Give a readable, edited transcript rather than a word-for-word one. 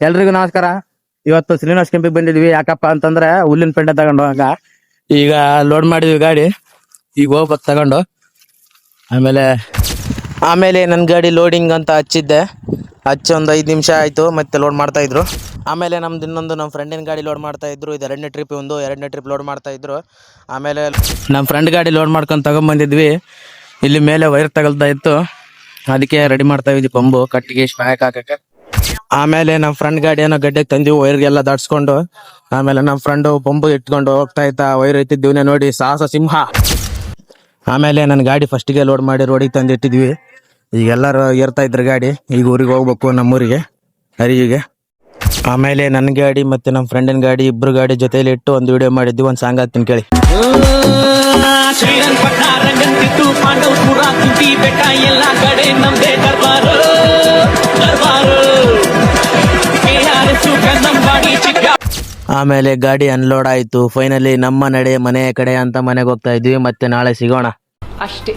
ಎಲ್ರಿಗೂ ನಮಸ್ಕಾರ. ಇವತ್ತು ಶ್ರೀನಿವಾಸ್ ಕೆಂಪಿಗೆ ಬಂದಿದ್ವಿ. ಯಾಕಪ್ಪ ಅಂತಂದ್ರೆ ಹುಲ್ಲಿನ ಪೆಂಡೆ ತಗೊಂಡು ಹಂಗ ಈಗ ಲೋಡ್ ಮಾಡಿದ್ವಿ ಗಾಡಿ. ಈಗ ಹೋಗ್ಬೇಕು ತಗೊಂಡು. ಆಮೇಲೆ ನನ್ನ ಗಾಡಿ ಲೋಡಿಂಗ್ ಅಂತ ಹಚ್ಚಿದ್ದೆ. ಹಚ್ಚಿ ಒಂದು 5 ನಿಮಿಷ ಆಯಿತು, ಮತ್ತೆ ಲೋಡ್ ಮಾಡ್ತಾ ಇದ್ರು. ಆಮೇಲೆ ನಮ್ಮ ಫ್ರೆಂಡಿನ ಗಾಡಿ ಲೋಡ್ ಮಾಡ್ತಾ ಇದ್ರು. ಇದು ಎರಡನೇ ಟ್ರಿಪ್ ಲೋಡ್ ಮಾಡ್ತಾ ಇದ್ರು. ಆಮೇಲೆ ನಮ್ಮ ಫ್ರೆಂಡ್ ಗಾಡಿ ಲೋಡ್ ಮಾಡ್ಕೊಂಡು ತಗೊಂಡ್ಬಂದಿದ್ವಿ. ಇಲ್ಲಿ ಮೇಲೆ ವೈರ್ ತಗಲ್ತಾ ಇತ್ತು, ಅದಕ್ಕೆ ರೆಡಿ ಮಾಡ್ತಾ ಇದ್ವಿ ಪಂಬು ಕಟ್ಟಿಗೆ ಸ್ಪ್ಯಾಕ್ ಹಾಕಕ್ಕೆ. ಆಮೇಲೆ ನಮ್ಮ ಫ್ರೆಂಡ್ ಗಾಡಿಯನ್ನು ಗಡ್ಡೆಗೆ ತಂದಿವಿ ವೈರ್ಗೆಲ್ಲ ದಾಟ್ಸ್ಕೊಂಡು. ಆಮೇಲೆ ನಮ್ಮ ಫ್ರೆಂಡು ಪಂಬು ಇಟ್ಕೊಂಡು ಹೋಗ್ತಾ ಇತ್ತ. ವೈರ್ ಎತ್ತಿದ್ದೀವನೇ ನೋಡಿ ಸಾಹಸ ಸಿಂಹ. ಆಮೇಲೆ ನನ್ನ ಗಾಡಿ ಫಸ್ಟಿಗೆ ಲೋಡ್ ಮಾಡಿ ರೋಡಿಗೆ ತಂದು ಇಟ್ಟಿದ್ವಿ. ಈಗ ಎಲ್ಲರೂ ಏರ್ತಾ ಇದ್ರು ಗಾಡಿ. ಈಗ ಊರಿಗೆ ಹೋಗ್ಬೇಕು, ನಮ್ಮೂರಿಗೆ ಹರಿಗಿಗೆ. ಆಮೇಲೆ ನನ್ನ ಗಾಡಿ ಮತ್ತೆ ನಮ್ಮ ಫ್ರೆಂಡಿನ ಗಾಡಿ ಇಬ್ರು ಗಾಡಿ ಜೊತೆಲಿ ಇಟ್ಟು ಒಂದು ವಿಡಿಯೋ ಮಾಡಿದ್ವಿ. ಒಂದು ಸಾಂಗ್ ಹಾಕ್ತೀನಿ ಕೇಳಿ. ಆಮೇಲೆ ಗಾಡಿ ಅನ್ಲೋಡ್ ಆಯ್ತು. ಫೈನಲಿ ನಮ್ಮ ನಡೆ ಮನೆಯ ಕಡೆ ಅಂತ ಮನೆಗೆ ಹೋಗ್ತಾ ಇದ್ವಿ. ಮತ್ತೆ ನಾಳೆ ಸಿಗೋಣ ಅಷ್ಟೇ.